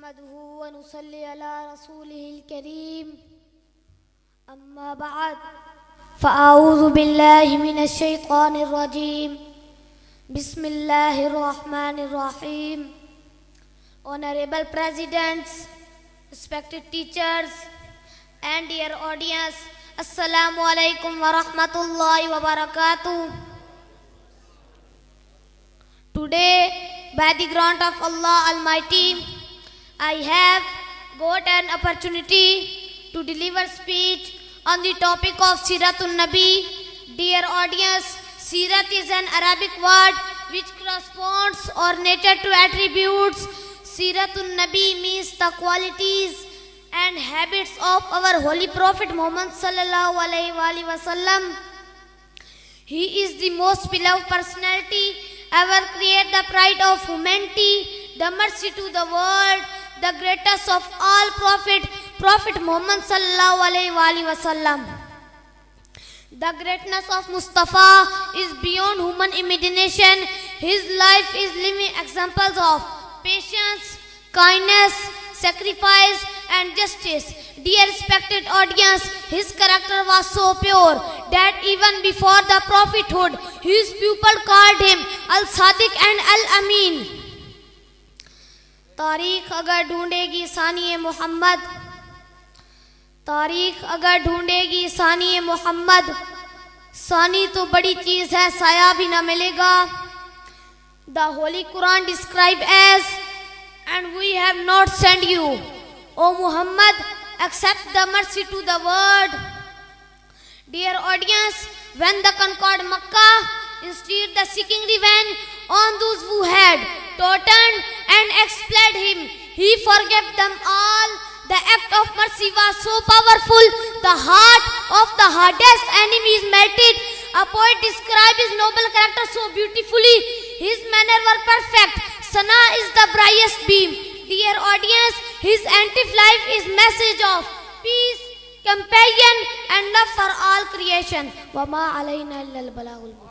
नहमदुहु व नुसल्ली अला रसूलिहिल करीम अम्मा बअद फ़अऊज़ु बिल्लाहि मिनश शैतानिर रजीम बिस्मिल्लाहिर रहमानिर रहीम। Honorable Presidents, respected teachers and dear audience, Assalamu alaikum wa rahmatullahi wa barakatuh. Today, by the grant of Allah Almighty, I have got an opportunity to deliver speech on the topic of Siratun Nabi. Dear audience, Sirat is an Arabic word which corresponds or related to attributes. Siratun Nabi means the qualities and habits of our Holy Prophet Muhammad sallallahu alaihi wasallam. He is the most beloved personality ever created, the pride of humanity, the mercy to the world, the greatest of all Prophet Muhammad sallallahu alaihi wasallam. The greatness of Mustafa is beyond human imagination. His life is living examples of patience, kindness, sacrifice and justice. Dear respected audience, his character was so pure that even before the prophethood, his people called him Al-Sadiq and Al-Amin. तारीख अगर ढूंढेगी सानिए मोहम्मद, तारीख अगर ढूंढेगी सानिए मोहम्मद, सानी तो बड़ी चीज है, साया भी न मिलेगा. The Holy Quran described as, and we have not sent you, O Muhammad, except the mercy to the world. Dear audience, when the conquered Makkah instead the seeking revenge on those who had tortured and expelled him, he forgave them all. The act of mercy was so powerful, the heart of the hardest enemy is melted. A poet described his noble character so beautifully. His manners were perfect. Sana is the brightest beam. Dear audience, his entire life is message of peace, compassion and love for all creation. Wama alayna illa al-balagul.